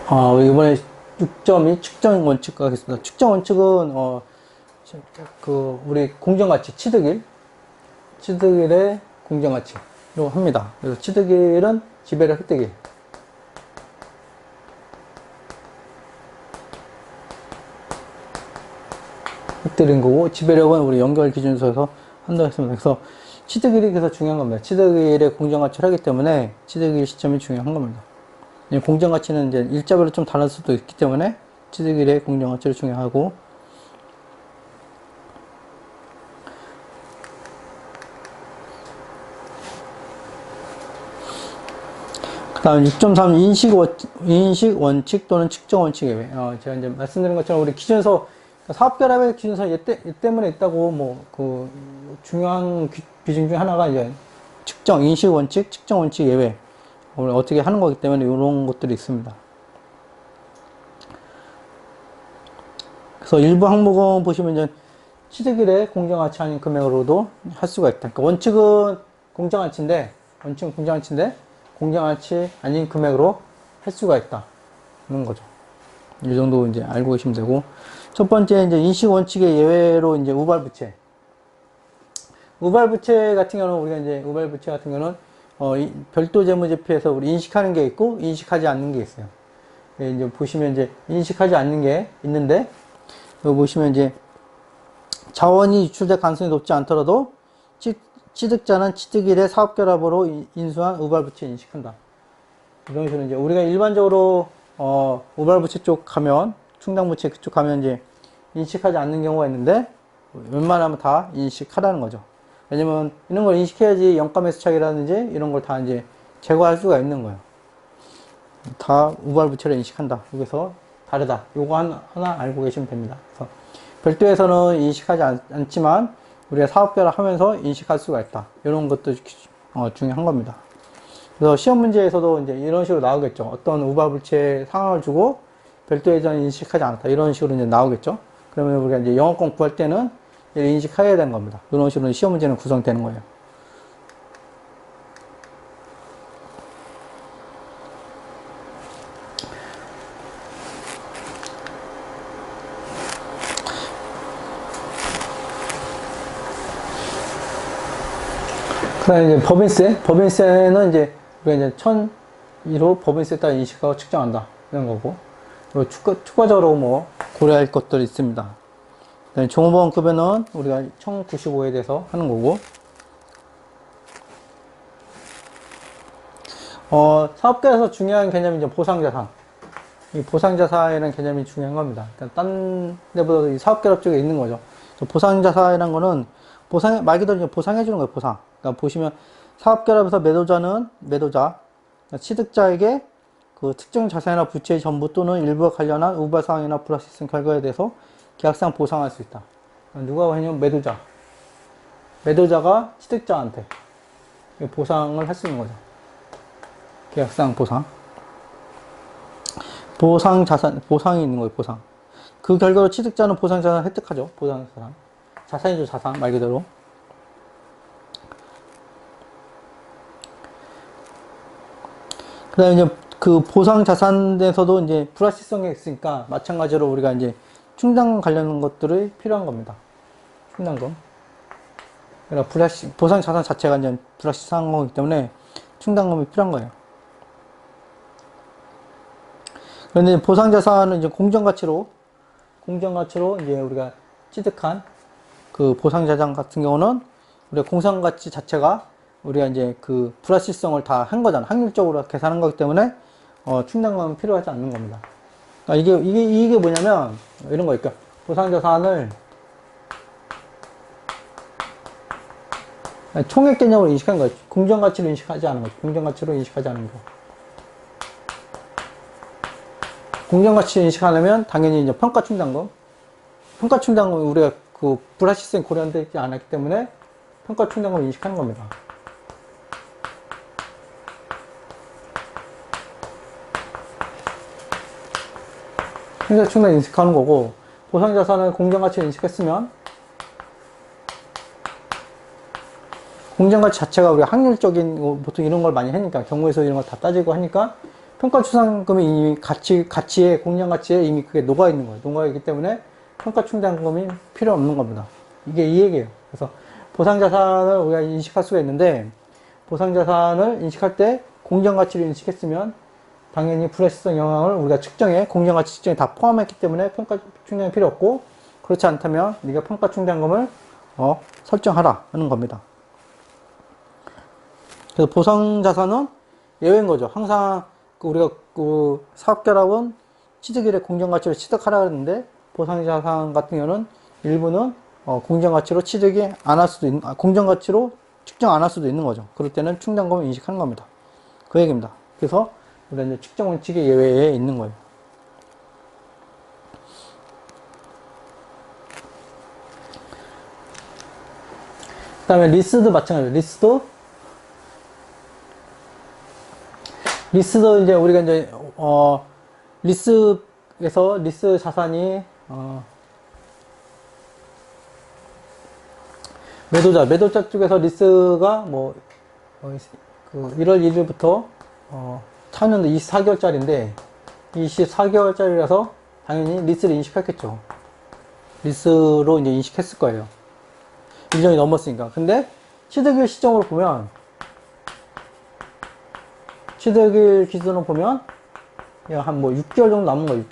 이번에 6.2 측정 원칙 가겠습니다. 측정 원칙은, 우리 공정가치, 취득일의 공정가치로 합니다. 그래서 취득일은 지배력 획득일. 획득인 거고, 지배력은 우리 연결 기준서에서 한다고 했습니다. 그래서 취득일이 그래서 중요한 겁니다. 취득일의 공정가치를 하기 때문에 취득일 시점이 중요한 겁니다. 공정가치는 이제 일자별로 좀 다를 수도 있기 때문에 취득일의 공정가치를 중요하고, 그 다음 6.3 인식 원칙 또는 측정 원칙 예외. 제가 이제 말씀드린 것처럼 우리 기준서, 사업결합의 기준서 얘 때문에 있다고 중요한 비중 중 하나가 이제 인식 원칙, 측정 원칙 예외. 어떻게 하는 거기 때문에 이런 것들이 있습니다. 그래서 일부 항목은 보시면 이제 취득일의 공정가치 아닌 금액으로도 할 수가 있다. 그러니까 원칙은 공정가치인데 공정가치 아닌 금액으로 할 수가 있다. 그런 거죠. 이 정도 이제 알고 계시면 되고. 첫 번째 이제 인식 원칙의 예외로 이제 우발부채. 우발부채 같은 경우는 별도 재무제표에서 우리 인식하는 게 있고, 인식하지 않는 게 있어요. 이제 보시면 이제 인식하지 않는 게 있는데, 여기 보시면 이제 자원이 유출될 가능성이 높지 않더라도 취득자는 취득일에 사업결합으로 인수한 우발부채 인식한다. 이런 식으로 이제 우리가 일반적으로 우발부채 쪽 가면, 충당부채 그쪽 가면 이제 인식하지 않는 경우가 있는데, 웬만하면 다 인식하라는 거죠. 왜냐면 이런 걸 인식해야지 영가매수 차익이라든지 이런 걸 다 이제 제거할 수가 있는 거예요. 다 우발부채를 인식한다. 여기서 다르다. 요거 하나 알고 계시면 됩니다. 그래서 별도에서는 인식하지 않지만 우리가 사업결합 하면서 인식할 수가 있다. 이런 것도 중요한 겁니다. 그래서 시험 문제에서도 이제 이런 식으로 나오겠죠. 어떤 우발부채 상황을 주고 별도에서는 인식하지 않았다. 이런 식으로 이제 나오겠죠. 그러면 우리가 이제 영어권 구할 때는 인식해야 되는 겁니다. 이런 식으로 시험 문제는 구성되는 거예요. 그 다음에 이제 법인세는 이제 우리가 이제 1002로 법인세 따라 인식하고 측정한다. 이런 거고. 그리고 추가적으로 고려할 것들이 있습니다. 종업원급여는 우리가 1095에 대해서 하는 거고, 사업계에서 중요한 개념이 이제 보상자산. 이 보상자산이라는 개념이 중요한 겁니다. 그러니까 딴 데보다 이 사업결합 쪽에 있는 거죠. 보상자산이라는 거는 말 그대로 이제 보상해주는 거예요, 보상. 그러니까 보시면 사업결합에서 매도자, 그러니까 취득자에게 그 특정 자산이나 부채의 전부 또는 일부와 관련한 우발사항이나 불확실성 결과에 대해서 계약상 보상할 수 있다. 누가 하냐면 매도자가 취득자한테 보상을 할 수 있는 거죠. 계약상 보상이 있는 거예요, 보상. 그 결과로 취득자는 보상자산을 획득하죠. 보상자산. 자산이죠, 자산, 말 그대로. 그 다음에 이제 그 보상자산에서도 이제 불확실성이 있으니까 마찬가지로 우리가 이제 충당 관련 것들이 필요한 겁니다. 충당금. 그러니까 보상자산 자체가 이제 불확실한 거기 때문에 충당금이 필요한 거예요. 그런데 보상자산은 이제 공정가치로 이제 우리가 취득한 그 보상자산 같은 경우는 우리가 공상가치 자체가 우리가 이제 그 불확실성을 다 한 거잖아. 확률적으로 계산한 거기 때문에 충당금은 필요하지 않는 겁니다. 그러니까 이게 뭐냐면 이런 거 있까 보상자산을 총액 개념으로 인식하는 거예요. 공정가치로 인식하지 않은 거죠. 공정가치로 인식하지 않은 거. 공정가치로 인식하려면 당연히 이제 평가충당금 우리가 그 불확실성이 고려되지 않았기 때문에 평가충당금을 인식하는 겁니다. 행사충당 인식하는 거고, 보상자산은 공정가치를 인식했으면 공정가치 자체가 우리가 확률적인 보통 이런 걸 많이 하니까 경우에서 이런 걸 다 따지고 하니까 평가충당금이 이미 가치에, 공정 가치에 이미 그게 녹아있는 거예요. 녹아있기 때문에 평가충당금이 필요 없는 겁니다. 이게 이 얘기예요. 그래서 보상자산을 우리가 인식할 수가 있는데, 보상자산을 인식할 때 공정가치를 인식했으면 당연히 불확실성 영향을 우리가 측정에, 공정가치 측정에 다 포함했기 때문에 평가충당이 필요 없고, 그렇지 않다면 네가 평가충당금을 설정하라 하는 겁니다. 그래서 보상자산은 예외인 거죠. 항상 우리가 사업결합은 취득일에 공정가치로 취득하라 그랬는데, 보상자산 같은 경우는 일부는 공정가치로 취득이 안 할 수도 있는, 공정가치로 측정 안 할 수도 있는 거죠. 그럴 때는 충당금을 인식하는 겁니다. 그 얘기입니다. 그래서 우리가 이제 측정 원칙의 예외에 있는 거예요. 그 다음에 리스도 마찬가지예요. 리스도 이제 우리가 이제 리스에서 리스 자산이 매도자 쪽에서 리스가 그 1월 1일부터 차는데 24개월짜리인데 24개월짜리라서 당연히 리스를 인식했겠죠. 리스로 이제 인식했을 거예요. 1년이 넘었으니까. 근데 취득일 시점으로 보면, 취득일 기준으로 보면 한 6개월 정도 남은 거예요.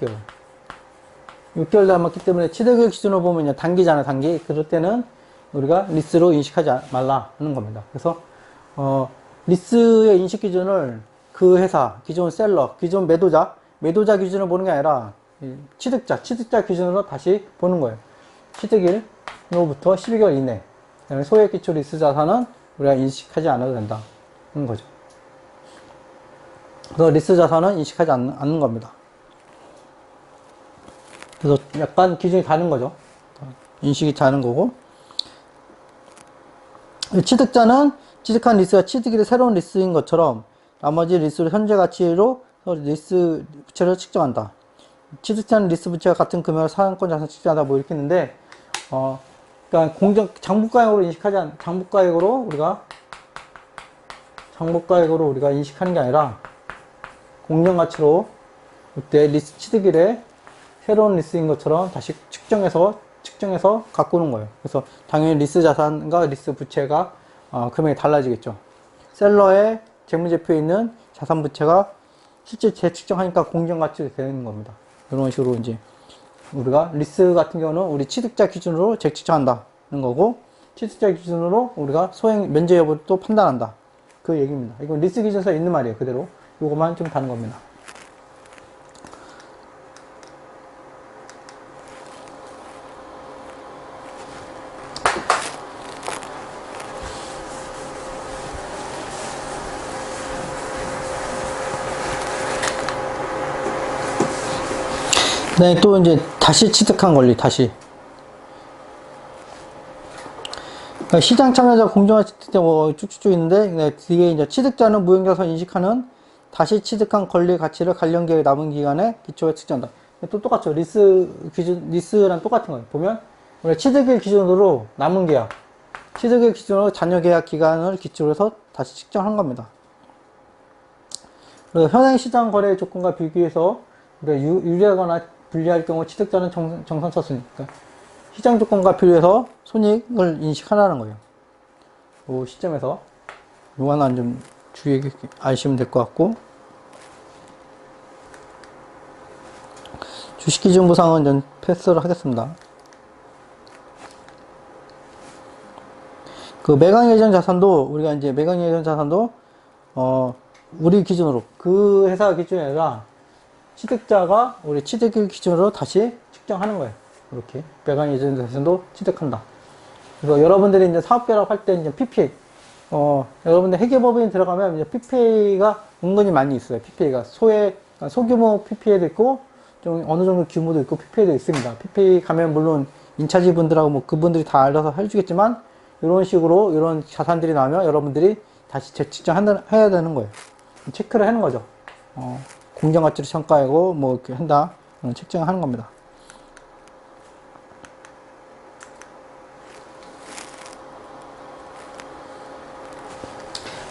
6개월 남았기 때문에 취득일 기준으로 보면 단기잖아요. 단기. 그럴 때는 우리가 리스로 인식하지 말라 하는 겁니다. 그래서 리스의 인식 기준을 그 회사, 기존 셀러, 기존 매도자 기준으로 보는 게 아니라 취득자 기준으로 다시 보는 거예요. 취득일로부터 12개월 이내. 그다음에 소액 기초 리스 자산은 우리가 인식하지 않아도 된다는 거죠. 그래서 리스 자산은 인식하지 않는 겁니다. 그래서 약간 기준이 다른 거죠. 인식이 다른 거고. 취득자는 취득한 리스가 취득일의 새로운 리스인 것처럼 나머지 리스를 현재 가치로 리스 부채를 측정한다. 취득자는 리스 부채와 같은 금액을 사용권 자산 측정한다. 뭐 이렇게 했는데, 그러니까 장부가액으로 우리가 인식하는 게 아니라 공정가치로 그때 리스 취득일에 새로운 리스인 것처럼 다시 측정해서 갖고 오는 거예요. 그래서 당연히 리스 자산과 리스 부채가 금액이 달라지겠죠. 셀러의 재무제표에 있는 자산 부채가 실제 재측정하니까 공정가치가 되는 겁니다. 이런 식으로 이제 우리가 리스 같은 경우는 우리 취득자 기준으로 재측정한다는 거고, 취득자 기준으로 우리가 소액 면제 여부를 또 판단한다. 그 얘기입니다. 이건 리스 기준서에 있는 말이에요. 그대로. 이것만 좀 다른 겁니다. 네, 또 이제 다시 취득한 권리, 다시. 그러니까 시장 참여자 공정화 취득 때 쭉쭉쭉 있는데, 네, 뒤에 이제 취득자는 무형자산 인식하는 다시 취득한 권리 가치를 관련 계획 남은 기간에 기초에 측정한다. 또 똑같죠. 리스랑 똑같은 거예요. 보면, 우리 취득일 기준으로 남은 계약, 취득일 기준으로 잔여 계약 기간을 기초로 해서 다시 측정한 겁니다. 그리고 현행 시장 거래 조건과 비교해서 우리가 유리하거나 불리할 경우 취득자는 정산처순이니까 시장 조건과 비교해서 손익을 인식하라는 거예요. 이 시점에서 이거 하나 좀 주의 깊게 아시면 될 것 같고, 주식기준 보상은 전 패스를 하겠습니다. 그 매각 예정 자산도 우리가 이제 매각 예정 자산도 우리 기준으로 그 회사 기준이 아니라 취득자가 우리 취득일 기준으로 다시 측정하는 거예요. 이렇게 매각 예정 자산도 취득한다. 그래서 여러분들이 이제 사업결합 할 때 이제 PPA, 여러분들 회계법인에 들어가면 이제 PPA가 은근히 많이 있어요. PPA가 소규모 PPA도 있고 좀 어느 정도 규모도 있고 PPA도 있습니다. PPA 가면 물론 인차지 분들하고 뭐 그분들이 다 알아서 해주겠지만, 이런 식으로 이런 자산들이 나오면 여러분들이 다시 재측정해야 되는 거예요. 체크를 하는 거죠. 공정가치로 평가하고 뭐 이렇게 한다. 측정을 하는 겁니다.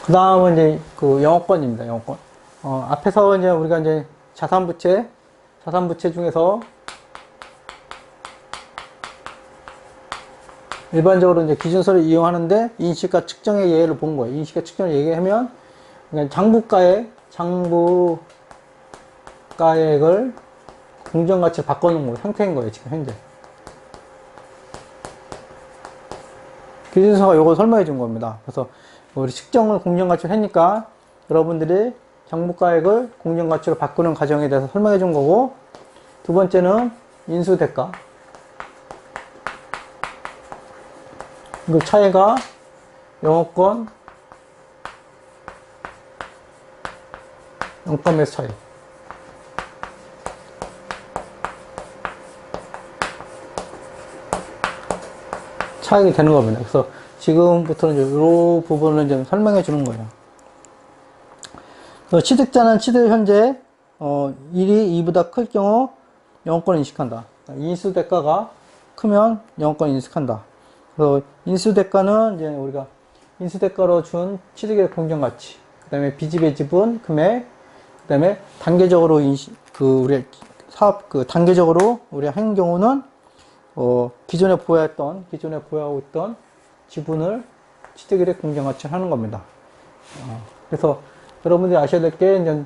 그 다음은 이제 그 영업권입니다. 영업권. 앞에서 이제 우리가 이제 자산부채 중에서 일반적으로 이제 기준서를 이용하는데 인식과 측정의 예를 본 거예요. 인식과 측정을 얘기하면 그러니까 장부가액을 공정가치로 바꿔놓은 거 상태인 거예요. 지금 현재 기준서가 이걸 설명해 준 겁니다. 그래서 우리 측정을 공정가치로 하니까 여러분들이 장부가액을 공정가치로 바꾸는 과정에 대해서 설명해 준 거고, 두 번째는 인수대가. 그 차이가 영업권 매수 차이. 차익이 되는 겁니다. 그래서 지금부터는 이제 이 부분을 좀 설명해 주는 거예요. 그래서 취득자는 취득 현재 1이 2보다 클 경우 영업권을 인식한다. 인수대가가 크면 영업권을 인식한다. 그래서 인수대가는 이제 우리가 인수대가로 준 취득의 공정가치, 그 다음에 비지배 지분 금액, 그 다음에 단계적으로 우리 사업 단계적으로 우리 한 경우는 기존에 보유하고 있던 지분을 취득일에 공정가치를 하는 겁니다. 그래서 여러분들이 아셔야 될 게 이제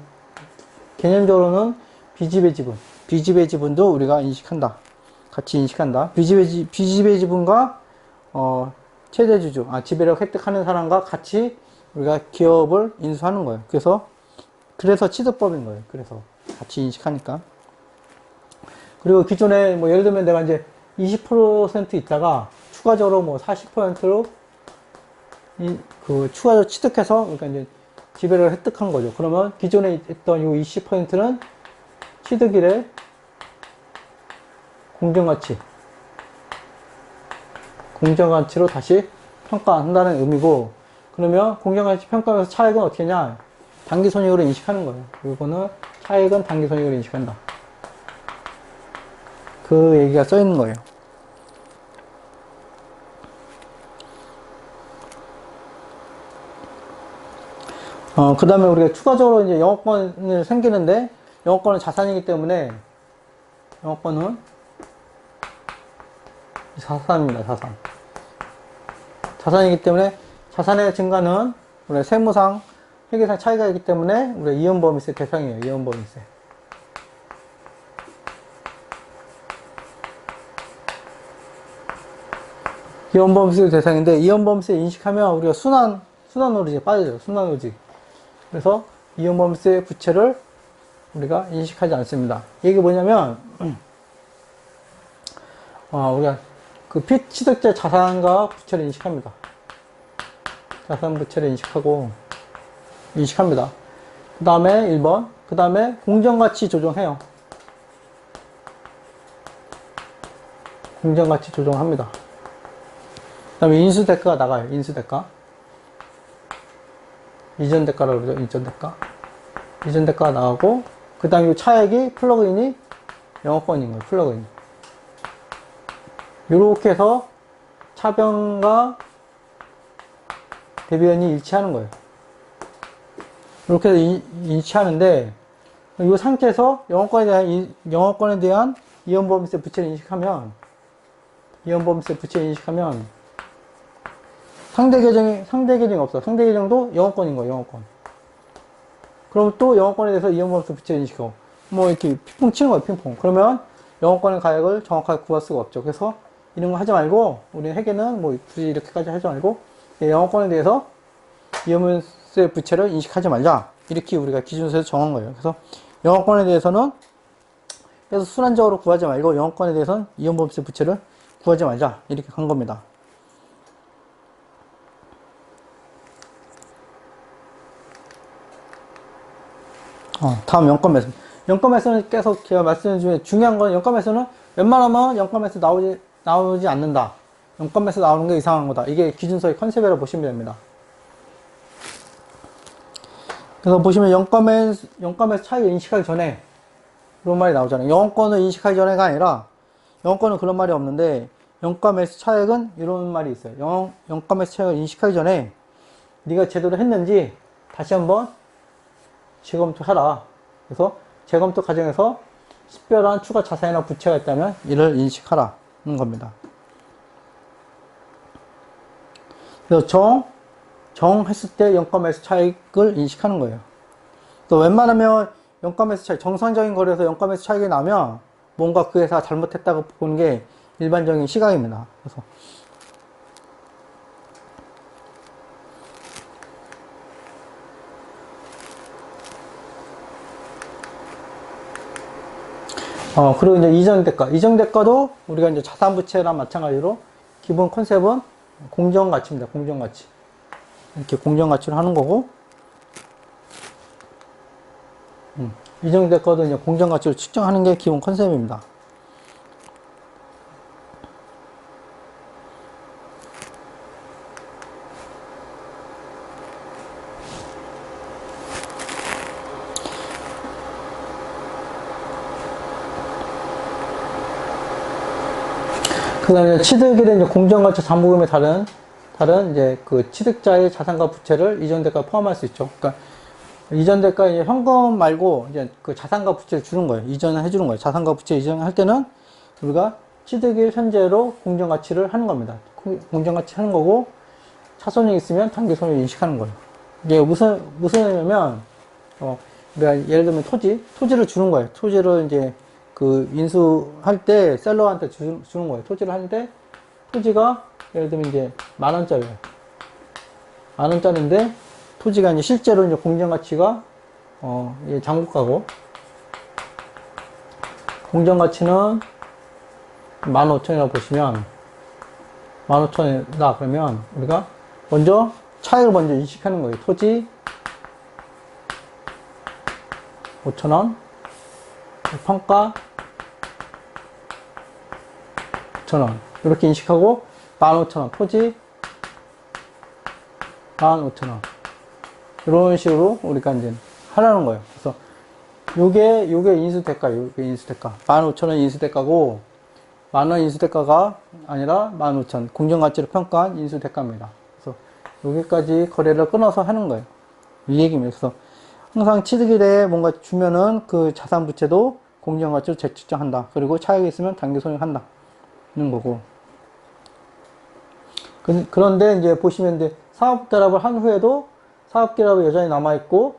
개념적으로는 비지배 지분도 우리가 인식한다. 같이 인식한다. 비지배 지분과 최대주주, 지배력 획득하는 사람과 같이 우리가 기업을 인수하는 거예요. 그래서 취득법인 거예요. 그래서 같이 인식하니까. 그리고 기존에 예를 들면 내가 이제 20% 있다가 추가적으로 40%로 추가적으로 취득해서 그러니까 이제 지배를 획득한 거죠. 그러면 기존에 있던 이 20%는 취득일에 공정가치로 다시 평가한다는 의미고, 그러면 공정가치 평가하면서 차익은 어떻게 하냐? 당기손익으로 인식하는 거예요. 이거는 차익은 당기손익으로 인식한다. 그 얘기가 써 있는 거예요. 그 다음에 우리가 추가적으로 이제 영업권을 생기는데, 영업권은 자산이기 때문에, 영업권은 자산입니다, 자산이기 때문에, 자산의 증가는 우리 세무상, 회계상 차이가 있기 때문에, 우리 이연범위세 대상이에요, 이연범위세. 이연범위세 대상인데, 이연범위세 인식하면 우리가 순환오리지에 빠져요, 순환오리지. 그래서 이연범위세 부채를 우리가 인식하지 않습니다. 이게 뭐냐면 우리가 그 피취득자 자산과 부채를 인식합니다. 자산 부채를 인식합니다. 그 다음에 1번, 그 다음에 공정가치 조정해요. 공정가치 조정합니다. 그 다음에 인수대가가 나가요. 인수대가. 이전대가라고 그러죠. 이전대가가 나가고, 그 다음에 차액이 플러그인이 영업권인 거예요. 플러그인. 이렇게 해서 차변과 대변이 일치하는 거예요. 이렇게 해서 일치하는데, 이 상태에서 영업권에 대한 이연범위세 부채를 인식하면, 상대 계정이 없어. 상대 계정도 영업권인 거예요, 영업권. 그럼 또 영업권에 대해서 이연범위세 부채를 인식하고, 이렇게 핑퐁 치는 거예요, 핑퐁. 그러면 영업권의 가액을 정확하게 구할 수가 없죠. 그래서 이런 거 하지 말고, 우리 회계는 굳이 이렇게까지 하지 말고, 영업권에 대해서 이연범위세 부채를 인식하지 말자. 이렇게 우리가 기준서에서 정한 거예요. 그래서 영업권에 대해서는, 그래서 순환적으로 구하지 말고, 영업권에 대해서는 이연범위세 부채를 구하지 말자. 이렇게 간 겁니다. 다음 연권매수. 연권매수는 계속 제가 말씀 중에 중요한 건, 연권매수는 웬만하면 연권매수 나오지 않는다. 연권매수 나오는 게 이상한 거다. 이게 기준서의 컨셉이라고 보시면 됩니다. 그래서 보시면 연권매수 차익을 인식하기 전에 그런 말이 나오잖아요. 영업권을 인식하기 전에가 아니라, 영업권은 그런 말이 없는데, 연권매수 차익은 이런 말이 있어요. 연권매수 차익을 인식하기 전에 네가 제대로 했는지 다시 한번 재검토해라. 그래서 재검토 과정에서 식별한 추가 자산이나 부채가 있다면 이를 인식하라는 겁니다. 그래서 정했을 때 영가매수 차익을 인식하는 거예요. 또 웬만하면 영가매수 차익, 정상적인 거래에서 영가매수 차익이 나면 뭔가 그 회사가 잘못했다고 보는 게 일반적인 시각입니다. 그래서 그리고 이제 이전 대가도 우리가 이제 자산부채랑 마찬가지로 기본 컨셉은 공정가치입니다. 공정가치. 이렇게 공정가치를 하는 거고, 이전 대가도 이제 공정가치를 측정하는 게 기본 컨셉입니다. 그 다음에 취득에 대한 공정가치 담보금의 다른 이제 그 취득자의 자산과 부채를 이전 대가에 포함할 수 있죠. 그러니까 이전 대가 이제 현금 말고 이제 그 자산과 부채를 주는 거예요. 이전을 해주는 거예요. 자산과 부채 이전할 때는 우리가 취득일 현재로 공정가치를 하는 겁니다. 공정가치 하는 거고 차손이 있으면 단기손을 인식하는 거예요. 이게 무슨 의미냐면 그러니까 예를 들면 토지를 주는 거예요. 토지를 이제 그 인수할 때 셀러한테 주는 거예요. 토지를 하는데 토지가 예를 들면 이제 10,000원짜리예요. 10,000원짜리인데 토지가 이제 실제로 이제 공정가치가 장부가고 공정가치는 15,000원이라고 보시면 15,000원이다 그러면 우리가 먼저 차익을 먼저 인식하는 거예요. 토지 5,000원, 평가 5,000원 이렇게 인식하고 15,000원 토지 15,000원 이런 식으로 우리가 이제 하라는 거예요. 그래서 요게 인수대가, 요게 인수대가 15,000원 인수대가고 10,000원 인수대가가 아니라 15,000원 공정가치를 평가한 인수대가입니다. 그래서 여기까지 거래를 끊어서 하는 거예요. 이 얘기입니다. 그래서 항상 취득일에 뭔가 주면은 그 자산부채도 공정가치로 재측정한다. 그리고 차익이 있으면 단기손익한다. 는 거고. 그런데 이제 보시면 이제 사업결합을 한 후에도 사업결합이 여전히 남아있고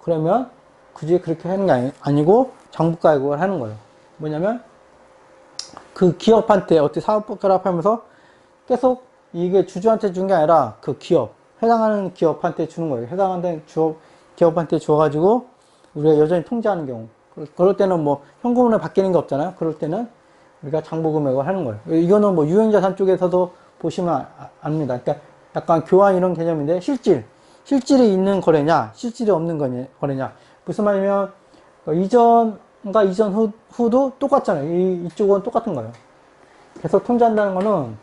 그러면 굳이 그렇게 하는 게 아니고 장부가액을 하는 거예요. 뭐냐면 그 기업한테 어떻게 사업결합하면서 계속 이게 주주한테 준 게 아니라 그 기업, 해당하는 기업한테 주는 거예요. 해당하는 기업한테 줘가지고 우리가 여전히 통제하는 경우. 그럴 때는 뭐 현금으로 바뀌는 게 없잖아요. 그럴 때는 우리가 장부금액을 하는 거예요. 이거는 뭐 유형자산 쪽에서도 보시면 압니다. 그러니까 약간 교환 이런 개념인데 실질이 있는 거래냐, 실질이 없는 거래냐. 무슨 말이냐면 이전과 이전 후도 똑같잖아요. 이쪽은 똑같은 거예요. 계속 통제한다는 거는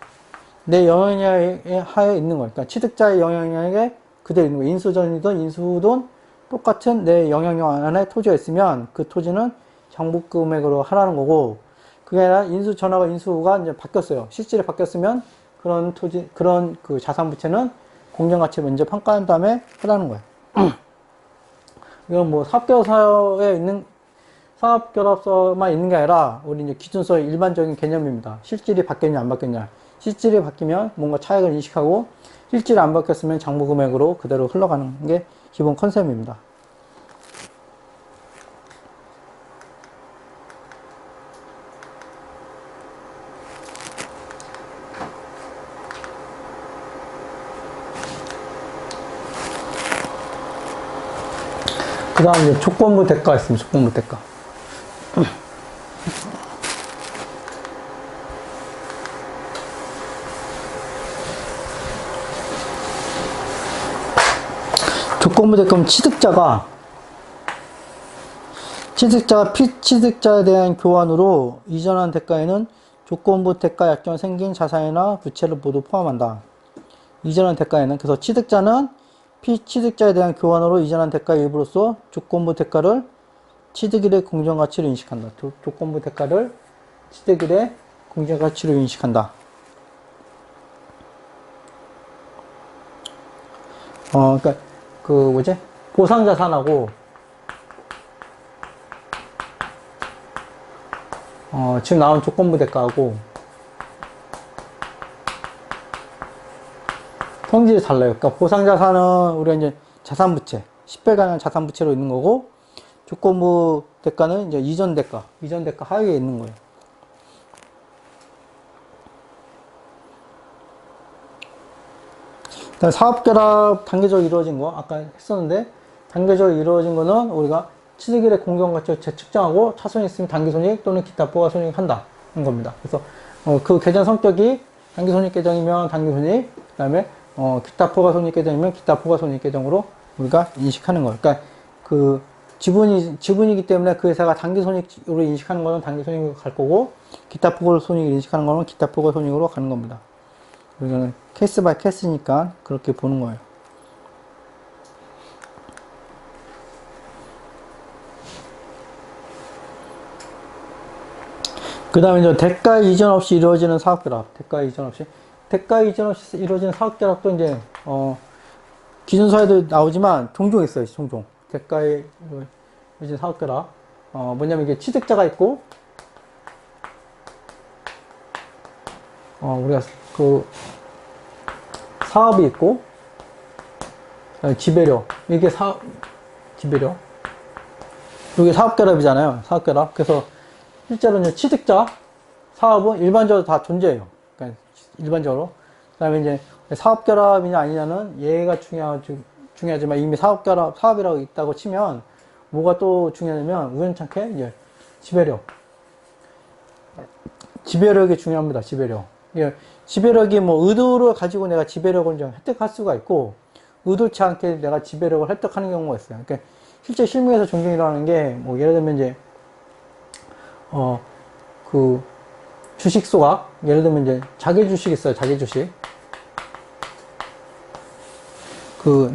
내 영향력에 하에 있는 거예요. 그러니까 취득자의 영향력에 그대로 있는 거예요. 인수전이든 인수후든 똑같은 내 영향력 안에 토지가 있으면 그 토지는 장부금액으로 하라는 거고 그게 아니라 인수 전화가 인수가 이제 바뀌었어요. 실질이 바뀌었으면 그런 그 자산부채는 공정가치 먼저 평가한 다음에 하라는 거예요. 이건 뭐 사업결합서만 있는 게 아니라 우리 이제 기준서의 일반적인 개념입니다. 실질이 바뀌었냐 안 바뀌었냐. 실질이 바뀌면 뭔가 차익을 인식하고 실질이 안 바뀌었으면 장부금액으로 그대로 흘러가는 게 기본 컨셉입니다. 그 다음 이제 조건부 대가 있습니다. 조건부 대가. 조건부 대가는 취득자가 피취득자에 대한 교환으로 이전한 대가에는 조건부 대가 약정 생긴 자산이나 부채를 모두 포함한다. 이전한 대가에는 그래서 취득자는 피취득자에 대한 교환으로 이전한 대가의 일부로서 조건부 대가를 취득일의 공정가치로 인식한다. 조건부 대가를 취득일의 공정가치로 인식한다. 그러니까 보상자산하고 지금 나온 조건부 대가하고 성질이 달라요. 그러니까 보상자산은 우리가 이제 자산부채, 10배가량 자산부채로 있는 거고, 조건부 대가는 이제 이전 대가 하위에 있는 거예요. 일단 사업결합 단계적으로 이루어진 거, 아까 했었는데, 단계적으로 이루어진 거는 우리가 취득일의 공정가치를 재측정하고 차손이 있으면 단기손익 또는 기타 포괄손익 한다. 는 겁니다. 그래서, 그 계정 성격이 단기손익 계정이면 단기손익, 그 다음에, 기타 포괄손익 계정이면 기타 포괄손익 계정으로 우리가 인식하는 거예요. 그러니까, 그, 지분이기 때문에 그 회사가 단기손익으로 인식하는 거는 단기손익으로 갈 거고, 기타 포괄손익을 인식하는 거는 기타 포괄손익으로 가는 겁니다. 이거는 케이스 바이 케이스니까 그렇게 보는 거예요. 그 다음에 이제 대가 이전 없이 이루어지는 사업결합. 대가 이전 없이 이루어지는 사업결합도 이제, 기준서에도 나오지만 종종 있어요, 종종. 대가에 이루어지는 사업결합. 뭐냐면 이게 취득자가 있고, 우리가 그, 사업이 있고, 지배료. 이게 지배료. 이게 사업결합이잖아요. 사업결합. 그래서, 실제로 이제 취득자, 사업은 일반적으로 다 존재해요. 그러니까 일반적으로. 그 다음에 이제 사업결합이냐 아니냐는 얘가 중요하지만 이미 사업이라고 있다고 치면 뭐가 또 중요하냐면 우연찮게 이제 지배력이 중요합니다. 지배력. 예, 지배력이 뭐 의도를 가지고 내가 지배력을 좀 획득할 수가 있고 의도치 않게 내가 지배력을 획득하는 경우가 있어요. 그러니까 실제 실무에서 종종 일어나는 게 뭐 예를 들면 이제 그, 주식 소각. 예를 들면 이제, 자기 주식 있어요, 자기 주식.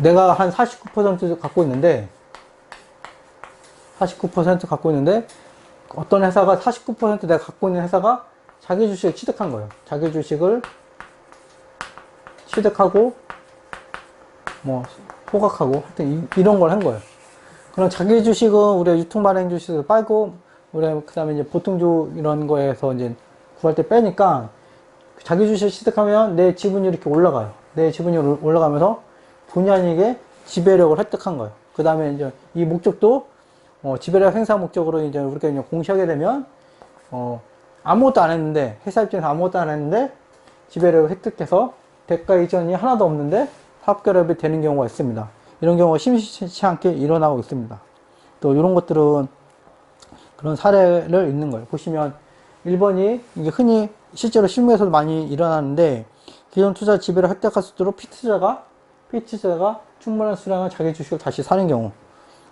내가 한 49% 갖고 있는데, 어떤 회사가 49% 내가 갖고 있는 회사가 자기 주식을 취득한 거예요. 자기 주식을 취득하고, 뭐, 소각하고, 하여튼, 이런 걸 한 거예요. 그럼 자기 주식은 우리가 유통발행 주식을 빨고, 우리가 그 다음에 이제 보통주 이런 거에서 이제 구할 때 빼니까 자기 주식 취득하면 내 지분이 이렇게 올라가요. 내 지분이 올라가면서 본의 아니게 지배력을 획득한 거예요. 그 다음에 이제 이 목적도 지배력 생산 목적으로 이제 우리가 이제 공시하게 되면 아무것도 안 했는데 회사 입장에서 아무것도 안 했는데 지배력을 획득해서 대가 이전이 하나도 없는데 사업결합이 되는 경우가 있습니다. 이런 경우가 심심치 않게 일어나고 있습니다. 또 이런 것들은 그런 사례를 있는 거예요. 보시면 1번이 이게 흔히 실제로 실무에서도 많이 일어나는데 기존 투자 지배를 획득할 수 있도록 P투자가 충분한 수량의 자기 주식을 다시 사는 경우,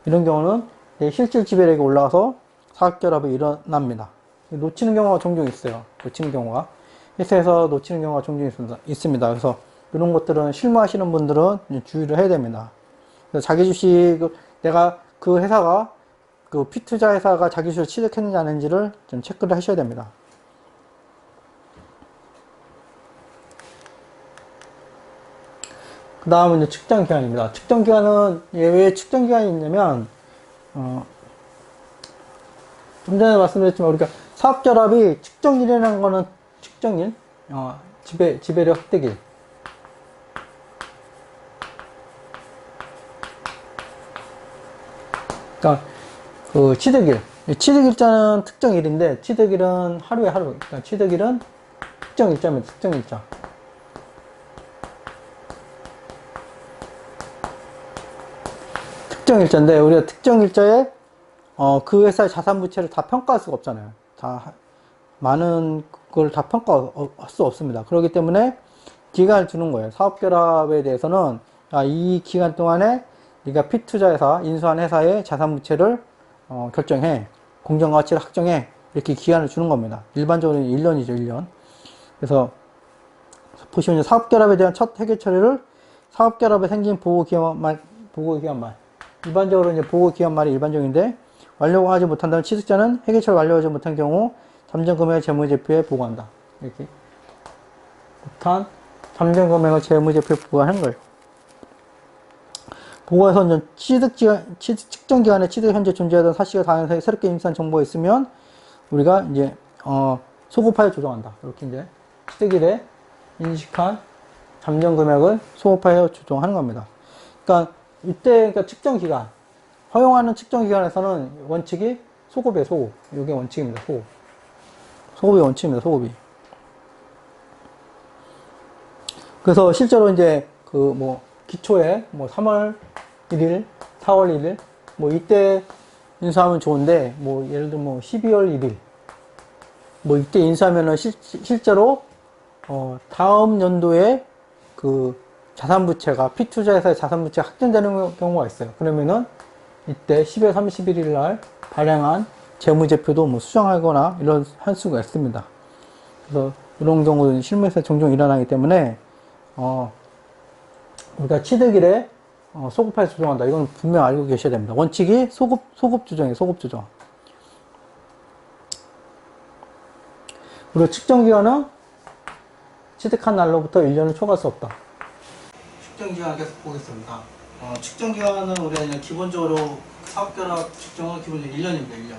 이런 경우는 실질 지배력이 올라가서 사업결합이 일어납니다. 놓치는 경우가 종종 있어요. 회사에서 놓치는 경우가 종종 있습니다. 그래서 이런 것들은 실무하시는 분들은 주의를 해야 됩니다. 그래서 자기 주식을 내가 그 회사가 그 P투자 회사가 자기 주식을 취득했는지 안 했는지를 좀 체크를 하셔야 됩니다. 그 다음은 이제 측정기간입니다. 측정기간은 왜 측정기간이 있냐면 좀 전에 말씀드렸지만 우리가 사업결합이 측정일이라는 거는 측정일, 지배력 획득일. 그러니까 그 취득일자는 특정일인데 취득일은 하루에 하루. 그러니까 취득일은 특정일자입니다. 특정일자. 특정일자인데 우리가 특정일자에 그 회사의 자산부채를 다 평가할 수가 없잖아요. 다 많은 걸 다 평가할 수 없습니다. 그렇기 때문에 기간을 주는 거예요. 사업결합에 대해서는 이 기간 동안에 네가 P투자회사 인수한 회사의 자산부채를 결정해, 공정가치를 확정해, 이렇게 기한을 주는 겁니다. 일반적으로는 1년이죠, 1년. 그래서 보시면 사업결합에 대한 첫 해결 처리를 사업결합에 생긴 보고기한 말. 일반적으로 이제 보고기한 말이 일반적인데 완료하지 못한다면 취득자는 해결처를 완료하지 못한 경우 잠정금액을 재무제표에 보고한다. 이렇게 못한 잠정금액을 재무제표에 보고하는 거예요. 보고에서 측정기간에 취득 현재 존재하던 사실과 다른 새롭게 인수한 정보가 있으면 우리가 이제 소급하여 조정한다. 이렇게 이제 취득일에 인식한 잠정 금액을 소급하여 조정하는 겁니다. 그러니까 이때 그러니까 측정 기간, 허용하는 측정 기간에서는 원칙이 소급이에요, 소급. 이게 원칙입니다, 소급. 소급이 원칙입니다, 소급이. 그래서 실제로 이제 기초에 3월 1일, 4월 1일, 이때 인수하면 좋은데, 예를 들면 12월 1일, 이때 인수하면은 실제로, 다음 연도에 자산부채가, 피투자에서의 자산부채가 확정되는 경우가 있어요. 그러면은 이때 10월 31일 날 발행한 재무제표도 수정하거나 할 수가 있습니다. 그래서 이런 경우는 실무에서 종종 일어나기 때문에, 우리가 취득일에 소급하여 조정한다. 이건 분명 알고 계셔야 됩니다. 원칙이 소급 조정이에요, 소급 조정. 그리고 측정기간은 취득한 날로부터 1년을 초과할 수 없다. 측정기간 계속 보겠습니다. 측정기간은 우리가 그냥 기본적으로 사업결합 측정은 기본적으로 1년입니다, 1년.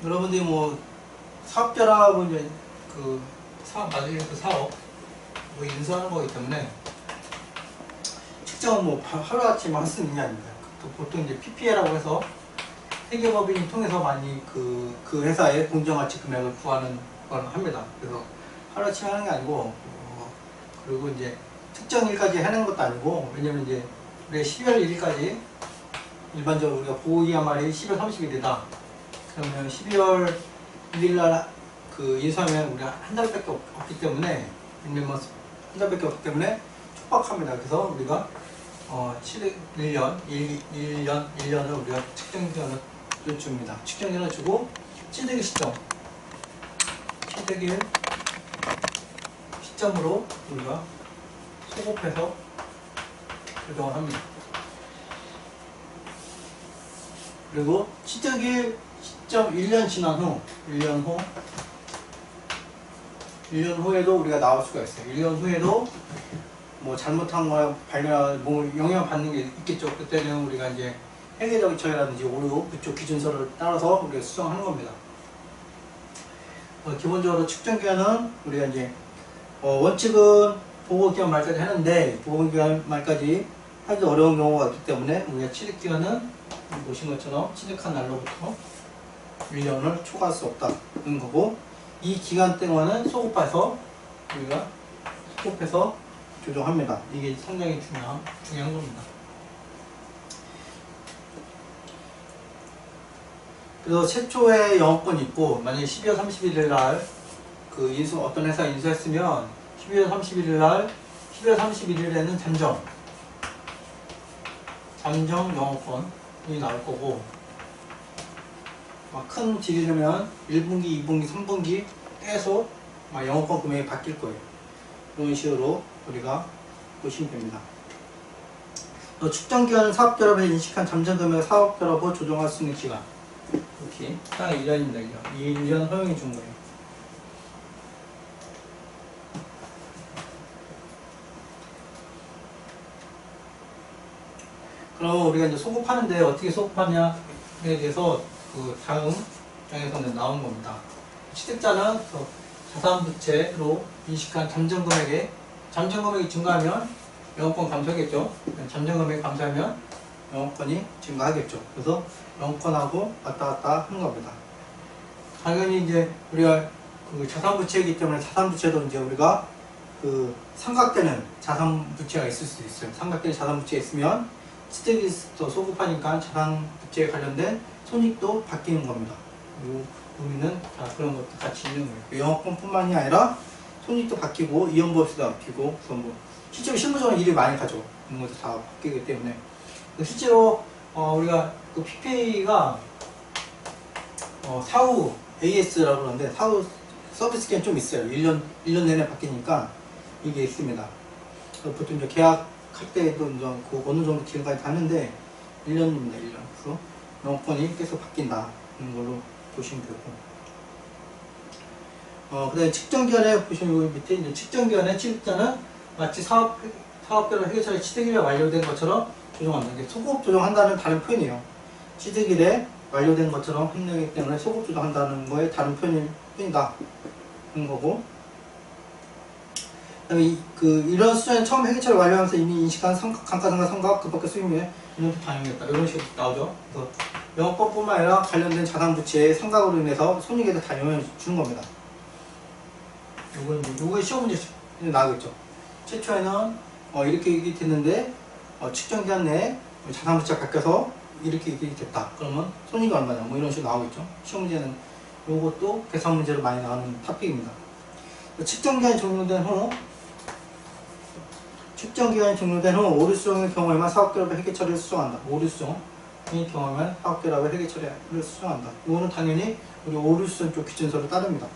여러분들이 사업결합은 이제 나중에 사업, 인수하는 거기 때문에 측정은 하루아침에 할 수 있는 게 아닙니다. 보통 이제 PPA라고 해서 회계법인을 통해서 많이 그 회사의 공정가치 금액을 구하는 걸 합니다. 그래서 하루아침에 하는 게 아니고, 그리고 이제 특정일까지 하는 것도 아니고, 왜냐면 이제 우리가 12월 1일까지 일반적으로 우리가 보호기한 말이 10월 30일이다. 그러면 12월 1일날 인수하면 우리가 한 달밖에 없기 때문에, 한 달밖에 없기 때문에 촉박합니다. 그래서 우리가 1년을 우리가 측정기간을 줍니다. 측정기간을 주고 취득일 시점, 취득일 시점으로 우리가 소급해서 조정을 합니다. 그리고 취득일 시점 1년 지난 후, 1년 후에도 우리가 나올 수가 있어요. 1년 후에도 잘못한 거나 영향을 받는 게 있겠죠. 그때는 우리가 이제 회계적 처리라든지 오류 그쪽 기준서를 따라서 우리가 수정하는 겁니다. 기본적으로 측정기간은 우리가 이제 원칙은 보고기간 말까지 하는데, 보고기간 말까지 하기도 어려운 경우가 있기 때문에 우리가 취득기간은 보신 것처럼 취득한 날로부터 1년을 초과할 수 없다는 거고, 이 기간 동안은 소급해서 우리가 조정합니다. 이게 상당히 중요한 겁니다. 그래서 최초에 영업권이 있고, 만약에 12월 31일 날 어떤 회사 인수했으면 12월 31일에는 잠정 영업권이 나올 거고, 큰 질이면 1분기, 2분기, 3분기 계속 영업권 금액이 바뀔 거예요. 이런 식으로 우리가 보시면 됩니다. 측정기간은 사업결합에 인식한 잠정금액 사업결합을 조정할 수 있는 기간. 이렇게 딱 1년입니다. 1년. 이 1년 허용해 준 거예요. 그럼 우리가 이제 소급하는데 어떻게 소급하냐에 대해서 다음 장에서는 나온 겁니다. 취득자는 자산부채로 인식한 잠정금액이 증가하면 영업권 감소하겠죠. 잠정금액이 감소하면 영업권이 증가하겠죠. 그래서 영업권하고 왔다 갔다 하는 겁니다. 당연히 이제 우리가 자산부채이기 때문에 자산부채도 이제 우리가 삼각대는 자산부채가 있을 수도 있어요. 삼각대는 자산부채가 있으면 취득이 더 소급하니까 자산부채에 관련된 손익도 바뀌는 겁니다. 그리고 우리는 다 그런 것도 같이 있는 거예요. 영업권뿐만이 아니라 손익도 바뀌고 이연보험도 바뀌고, 그래서 실제로 실무적으로 일이 많이 가죠. 이런 것도 다 바뀌기 때문에. 실제로 우리가 PPA가 사후 AS라고 그러는데, 사후 서비스 기간이 좀 있어요. 1년 내내 바뀌니까 이게 있습니다. 보통 이제 계약할 때도 이제 어느 정도 기간까지 가는데 1년입니다. 1년. 그래서 영업권이 계속 바뀐다는 걸로 보시면 되고, 그 다음에 측정기간에 보시면 여기 밑에 이제 측정기간에 취득자는 마치 사업결합 회계처리 취득일에 완료된 것처럼 조정한다. 이게 소급 조정한다는 다른 표현이에요. 취득일에 완료된 것처럼 판명하기 때문에 소급 조정한다는 거에 다른 표현이다 하는 거고, 그다음에 이런 수준에 처음 회계처를 완료하면서 이미 인식한 감가상각 성각 그밖에 수익률에 이런 반영했다 이런 식으로 나오죠. 그래서 영업법뿐만 아니라 관련된 자산부채의 상각으로 인해서 손익에도 반영을 주는 겁니다. 요거 시험 문제 나오겠죠. 최초에는 이렇게 얘기 됐는데 측정 기간 내에 자산부채가 바뀌어서 이렇게 얘기 됐다. 그러면 손익이 얼마냐 뭐 이런 식으로 나오겠죠. 시험 문제는 요것도 계산 문제로 많이 나오는 토픽입니다. 측정 기간이 종료된 후 오류 수정의 경우에만 사업결합의 회계 처리를 수정한다. 오류 수정의 경우에만 사업결합의 회계 처리를 수정한다. 이거는 당연히 우리 오류 수정 쪽 기준서를 따릅니다.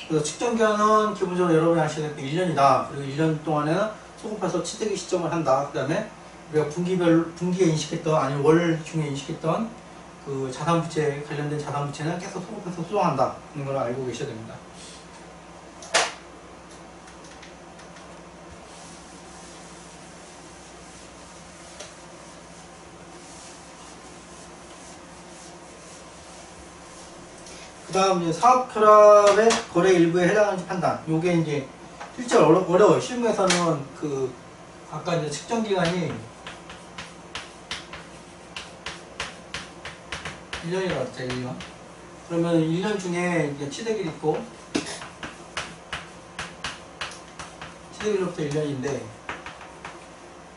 그래서 측정 기간은 기본적으로 여러분이 아시는 1년이다. 그리고 1년 동안에는 소급해서 취득의 시점을 한다. 그 다음에 우리가 분기에 인식했던 아니면 월 중에 인식했던 그 자산부채 관련된 자산부채는 계속 소급해서 수정한다. 이런 걸 알고 계셔야 됩니다. 그 다음 이제 사업결합의 거래 일부에 해당하는지 판단. 요게 이제 실제 어려워요. 실무에서는 아까 이제 측정 기간이 1년이라고 했죠, 1년. 그러면 1년 중에 이제 취득일 있고, 취득일로부터 1년인데,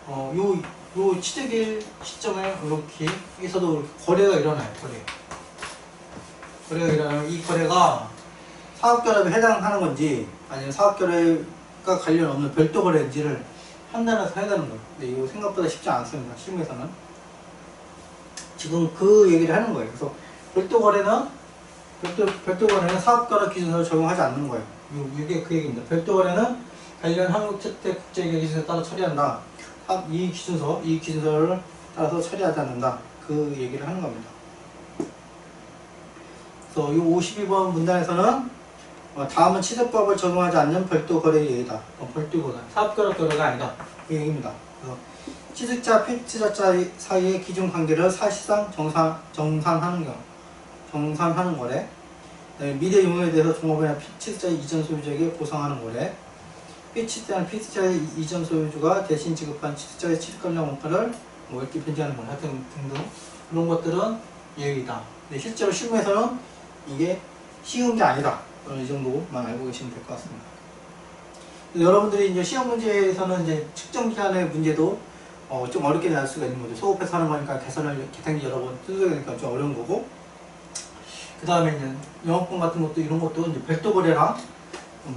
요 취득일 시점에 이렇게, 여기서도 거래가 일어나요, 거래가 일어나면 이 거래가 사업결합에 해당하는 건지, 아니면 사업결합과 관련 없는 별도 거래인지를 판단해서 해야 되는 거예요. 근데 이거 생각보다 쉽지 않습니다, 실무에서는. 지금 그 얘기를 하는 거예요. 그래서 별도 거래는 사업결합 기준으로 적용하지 않는 거예요. 이게 그 얘기입니다. 별도 거래는 관련 한국주택국제계획 기준에 따라 처리한다. 이 기준서를 따라서 처리하지 않는다. 그 얘기를 하는 겁니다. 그래서 이 52번 문단에서는 다음은 취득법을 적용하지 않는 별도 거래의 예이다. 별도 거래, 사업결합 거래가 아니다. 그 얘기입니다. 그래서 취득자, 피취자자 사이의 기준 관계를 사실상 정산하는 거래. 미래 용역에 대해서 종업원이나 피취자자 이전 소유자에게 보상하는 거래. 피취자의 이전 소유주가 대신 지급한 취득자의 취득 관련 원가를 이렇게 변제하는 거래. 하여튼 등등 그런 것들은 예의다. 근데 실제로 실무에서는 이게 쉬운 게 아니다. 이 정도만 알고 계시면 될 것 같습니다. 여러분들이 이제 시험 문제에서는 이제 측정 기간의 문제도 좀 어렵게 나올 수가 있는 거죠. 소급해서 하는 거니까 계산기 여러 번 쓰게 되니까 좀 어려운 거고. 그 다음에 이제 영업권 같은 것도 이런 것도 이제 별도 거래랑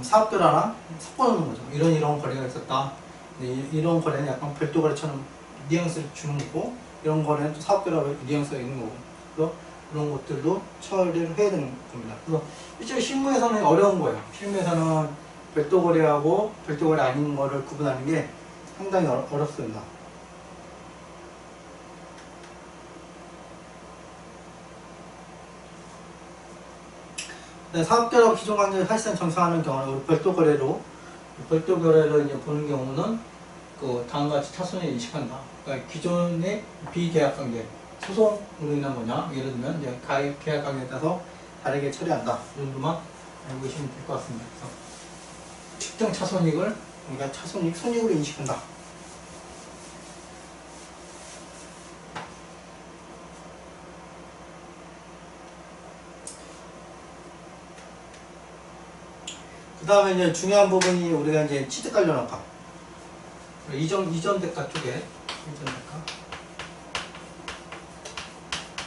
사업결합랑 섞어놓는 거죠. 이런 거래가 있었다. 이런 거래는 약간 별도 거래처럼 뉘앙스를 주는 거고, 이런 거래는 또 사업결합의 뉘앙스가 있는 거고. 그래서 그런 것들도 처리를 해야 되는 겁니다. 그래서 실제로 실무에서는 어려운 거예요. 실무에서는 별도 거래하고 별도 거래 아닌 거를 구분하는 게 상당히 어렵습니다. 사업결합 기존 관계를 사실상 정상화하는 경우는 우리 별도 거래로 이제 보는 경우는 다음과 같이 차손에 인식한다. 그러니까 기존의 비계약 관계, 소송으로 인한 거냐, 예를 들면 이제 계약 관계에 따라서 다르게 처리한다. 이 정도만 알고 계시면 될 것 같습니다. 그래서 측정 차손익을 우리가 손익으로 인식한다. 그 다음에 이제 중요한 부분이 우리가 이제 취득 관련 원가. 이전 대가 쪽에,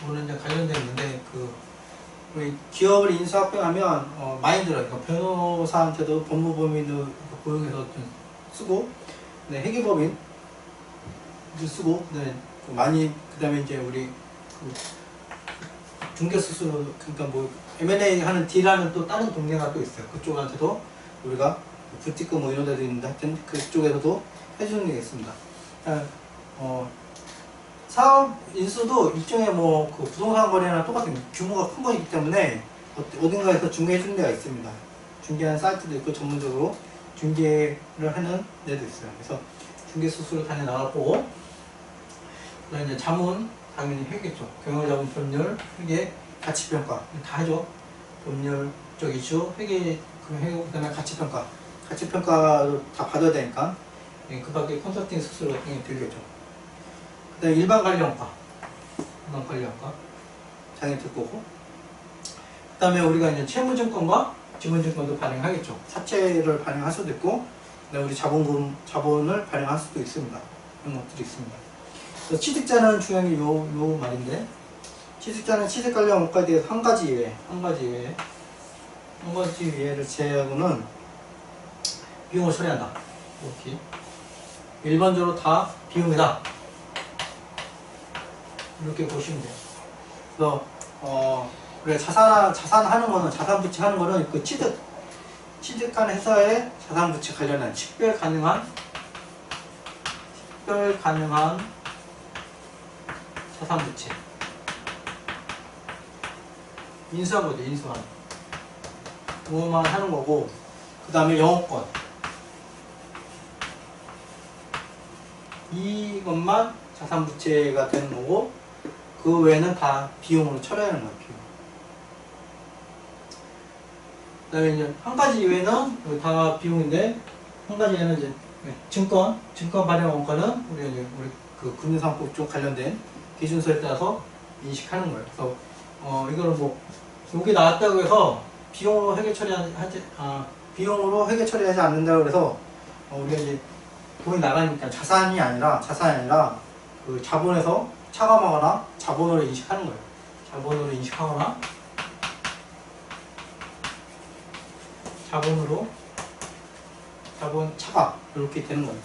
오늘 이제 관련되어 있는데, 우리 기업을 인수합병하면, 많이 들어요. 그러니까 변호사한테도 법무법인도 고용해서 좀 쓰고, 회계법인도 쓰고, 그 다음에 이제 우리 중개수수로, 그러니까 M&A 하는 D라는 또 다른 동네가 또 있어요. 그쪽한테도 우리가 부티크 이런 데도 있는데, 하여튼 그쪽에서도 해주는 게 있습니다. 사업 인수도 일종의 그 부동산 거래나 똑같은 규모가 큰 거이기 때문에 어딘가에서 중개해주는 데가 있습니다. 중개하는 사이트도 있고 전문적으로 중개를 하는 데도 있어요. 그래서 중개 수수료 단위 나가보고, 그다음에 이제 자문 당연히 회계죠. 경영자본 법률, 회계, 가치평가 다 하죠. 법률 쪽 이슈, 회계, 그다음에 가치평가, 가치평가도 다 받아야 되니까 그밖에 컨설팅 수수료 같은 게 들겠죠. 그다음에 일반 관리원가, 당연히 들 거고. 그다음에 우리가 이제 채무증권과 지분증권도 발행하겠죠. 사채를 발행할 수도 있고, 우리 자본을 발행할 수도 있습니다. 이런 것들이 있습니다. 그래서 취득자는 중요한 게 요 말인데, 취득자는 취득 관련 원가에 대해서 한 가지 이외를 제외하고는 비용을 처리한다. 이렇게 일반적으로 다 비용이다. 이렇게 보시면 돼요. 그래서 우리가 자산 부채 하는 거는 그 취득한 회사의 자산 부채 관련한 식별 가능한 자산 부채 인수한 거죠. 그거만 하는 거고, 그 다음에 영업권 이것만 자산 부채가 되는 거고, 그 외에는 다 비용으로 처리하는 거예요. 그 다음에 이제 한 가지 이외에는 다 비용인데, 한 가지 이외에는 이제 증권 발행 원가는 우리 그 금융상품 쪽 관련된 기준서에 따라서 인식하는 거예요. 그래서 이거를 뭐 여기 나왔다고 해서 비용으로 회계 처리하지 않는다고 해서 우리가 이제 돈이 나가니까 자산이 아니라 그 자본에서 차감하거나 자본으로 인식하는 거예요. 자본으로 인식하거나 자본 차감 이렇게 되는 거예요.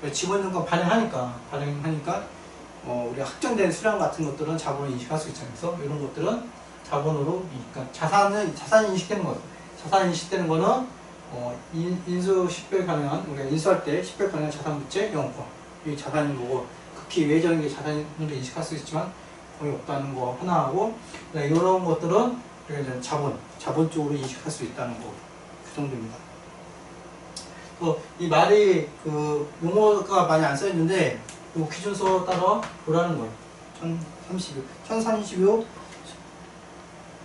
그래서 지분증권 발행하니까 우리가 확정된 수량 같은 것들은 자본을 인식할 수 있잖아요. 그래서 이런 것들은 자본으로, 그러니까 자산이 인식되는 거예요. 자산이 인식되는 거는 인수 식별 가능한, 우리가 인수할 때 식별 가능한 자산 부채, 영업권 이 자산인 거고, 극히 외적인 게 자산으로 인식할 수 있지만 거의 없다는 거 하나 하고, 이런 것들은 우리가 이제 자본 쪽으로 인식할 수 있다는 거, 그 정도입니다. 이 말이 그 용어가 많이 안 써있는데 이 기준서 따라 보라는 거예요. 1032호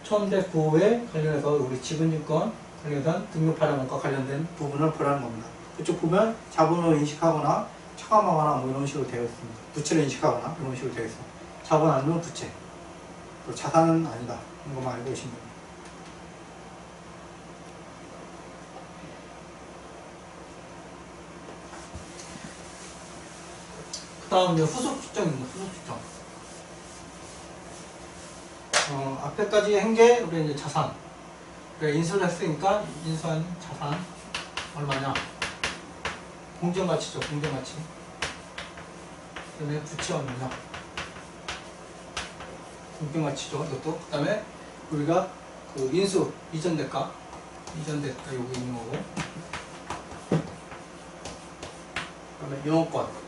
1109호에 관련해서 우리 지분증권 관련된 등록발행원과 관련된 부분을 보라는 겁니다. 그쪽 보면 자본으로 인식하거나 차감하거나 뭐 이런 식으로 되어 있습니다. 부채를 인식하거나 이런 식으로 되어 있습니다. 자본 아니면 부채, 자산은 아니다. 이런 것만 알고 계시면 됩니다. 그 다음 이제 후속 추정입니다. 앞에까지 한 게 우리 이제 자산. 우리가 인수를 했으니까 인수한 자산 얼마냐? 공정가치죠. 공정가치. 그 다음에 부채 얼마냐? 공정가치죠. 이것도. 그 다음에 우리가 그 인수 이전 대가 여기 있는 거고. 그 다음에 영업권.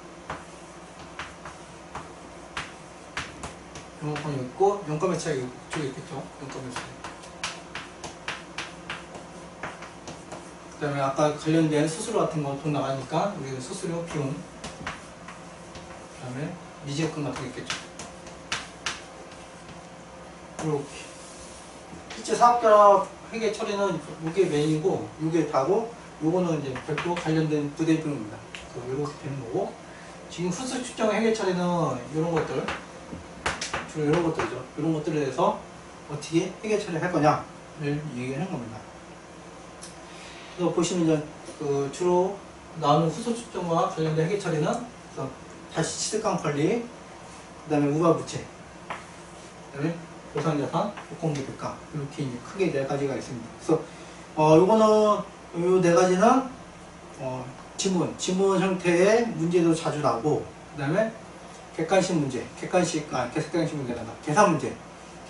영업권이 있고, 용가매차가 이쪽에 있겠죠. 용가매차. 그 다음에 아까 관련된 수수료 같은 거 돈 나가니까 우리 수수료 비용. 그 다음에 미지급금 같은 게 있겠죠. 이렇게. 실제 사업결합 회계 처리는 이게 메인이고, 이게 다고, 요거는 이제 별도 관련된 부대비용입니다. 이렇게 되는 거고, 지금 후수 추정 회계 처리는 이런 것들. 주로 이런 것들이죠. 이런 것들에 대해서 어떻게 회계 처리할 거냐를 얘기하는 겁니다. 그래서 보시면 이제 그 주로 나오는 후속 추정과 관련된 회계 처리는 그래서 다시 취득한 권리, 그 다음에 우가부채, 그 다음에 보상자산, 공개대가 이렇게 이제 크게 네 가지가 있습니다. 그래서 요거는 요 네 가지는 지문 형태의 문제도 자주 나오고, 그 다음에 객관식 문제란다.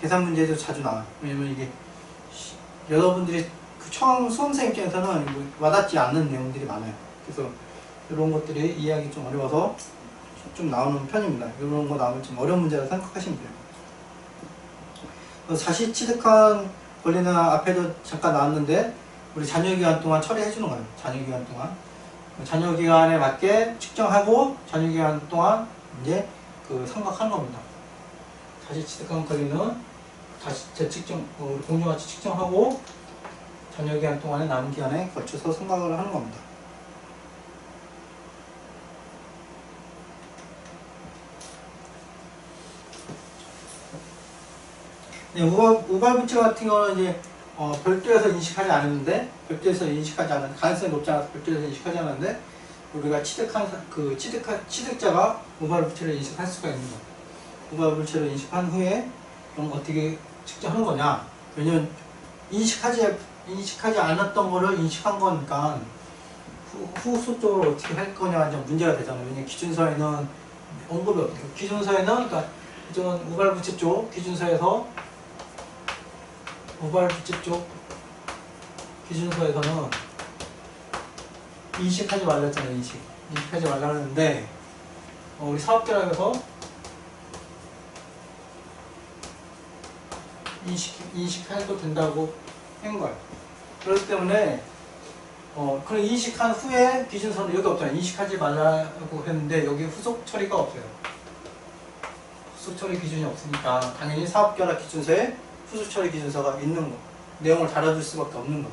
계산 문제도 자주 나와요. 왜냐면 이게 여러분들이 그 처음 수험생 입장에서는 와닿지 않는 내용들이 많아요. 그래서 이런 것들이 이해하기 좀 어려워서 좀 나오는 편입니다. 이런 거 나오면 좀 어려운 문제라고 생각하시면 돼요. 자시 취득한 권리는 앞에도 잠깐 나왔는데 우리 잔여기간 동안 처리해 주는 거예요. 잔여기간 동안. 잔여기간에 맞게 측정하고 잔여기간 동안 이제 그 삼각하는 겁니다. 다시 취득가격까지는 다시 재측정, 우리 공정가치 측정하고 잔여기간 동안에 남은 기간에 거쳐서 생각을 하는 겁니다. 네, 우발부채 같은 경우는 이제 별도에서 인식하지 않았는데, 별도에서 인식하지 않은 가능성이 높지 않아서 별도에서 인식하지 않았는데, 우리가 취득자가 우발부채를 인식할 수가 있는 거예요. 우발부채를 인식한 후에 그럼 어떻게 측정하는 거냐? 왜냐면 인식하지 않았던 거를 인식한 거니까 후속적으로 어떻게 할 거냐 좀 문제가 되잖아요. 왜냐면 기준서에는 언급이 없고, 기준서에는 그러니까 기존 우발부채 쪽 기준서에서 우발부채 쪽 기준서에서는 인식하지 말랬잖아요. 인식하지 말라는데 우리 사업계약에서 인식해도 된다고 한 거예요. 그렇기 때문에 그런 인식한 후에 기준서는 여기 없잖아요. 인식하지 말라고 했는데 여기 후속 처리가 없어요. 후속 처리 기준이 없으니까 당연히 사업계약 기준서에 후속 처리 기준서가 있는 거, 내용을 달아줄 수밖에 없는 거.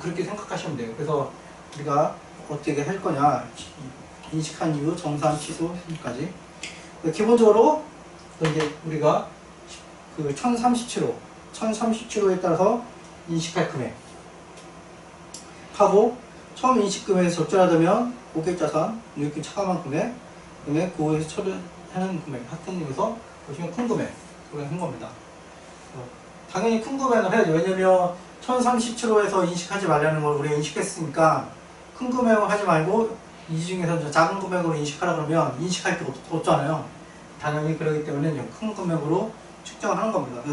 그렇게 생각하시면 돼요. 그래서 우리가 어떻게 할 거냐, 인식한 이후 정산 취소까지. 기본적으로 이제 우리가 그 1037호에 따라서 인식할 금액 하고, 처음 인식 금액에 적절하다면 고객자산, 유익금 차감한 금액, 금액 고에서 처리하는 금액, 학생님에서 보시면 큰 금액, 그걸 한 겁니다. 당연히 큰 금액을 해야죠. 왜냐면 1037호에서 인식하지 말라는 걸 우리가 인식했으니까 큰 금액을 하지 말고 이 중에서 작은 금액으로 인식하라 그러면 인식할 게 없잖아요. 당연히 그러기 때문에 큰 금액으로 측정을 하는 겁니다. 그래서